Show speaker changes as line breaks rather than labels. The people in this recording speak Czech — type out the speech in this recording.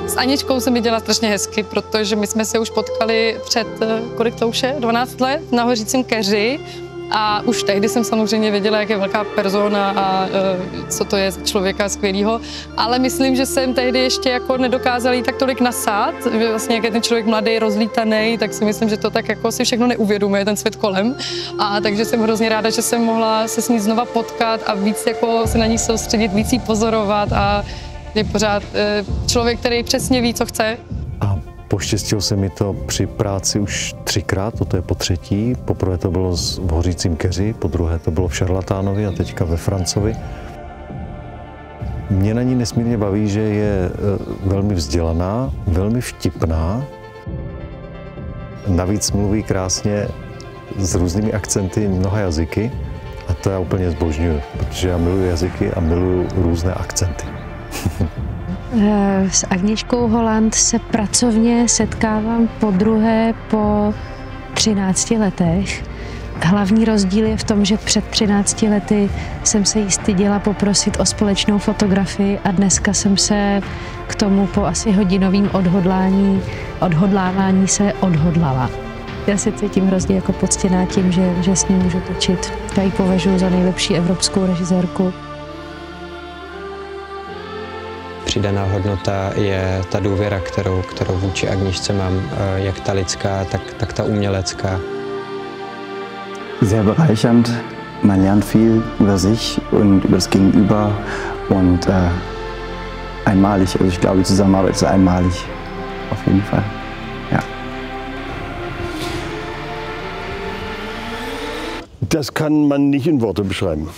S Aničkou se mi dělá strašně hezky, protože my jsme se už potkali před, kolik to už je, 12 let na Hořícím keři. A už tehdy jsem samozřejmě věděla, jak je velká persona a co to je člověka skvělýho, ale myslím, že jsem tehdy ještě jako nedokázala jí tak tolik nasát, že vlastně jak je ten člověk mladý, rozlítaný, tak si myslím, že to tak jako si všechno neuvědomuje, ten svět kolem. A takže jsem hrozně ráda, že jsem mohla se s ní znova potkat a víc jako se na ní soustředit, víc jí pozorovat a je pořád člověk, který přesně ví, co chce.
Poštěstilo se mi to při práci už 3krát, toto je po třetí. Poprvé to bylo v Hořícím keři, po druhé to bylo v Šarlatánovi a teďka ve Francovi. Mě na ní nesmírně baví, že je velmi vzdělaná, velmi vtipná. Navíc mluví krásně s různými akcenty mnoha jazyky a to já úplně zbožňuju, protože já miluji jazyky a miluji různé akcenty.
S Agnieszkou Holland se pracovně setkávám podruhé po 13 letech. Hlavní rozdíl je v tom, že před 13 lety jsem se jí styděla poprosit o společnou fotografii a dneska jsem se k tomu po asi hodinovým odhodlávání se odhodlala. Já se cítím hrozně jako poctěná tím, že s ní můžu točit. Já ji považuji za nejlepší evropskou režisérku.
Přidaná hodnota je ta důvěra, kterou vůči Agnieszce mám, jak ta lidská, tak ta umělecká.
Sehr bereichernd. Man lernt viel über sich und über das Gegenüber und einmalig. Also ich glaube, die Zusammenarbeit ist einmalig. Auf jeden Fall. Ja.
Das kann man nicht in Worte beschreiben.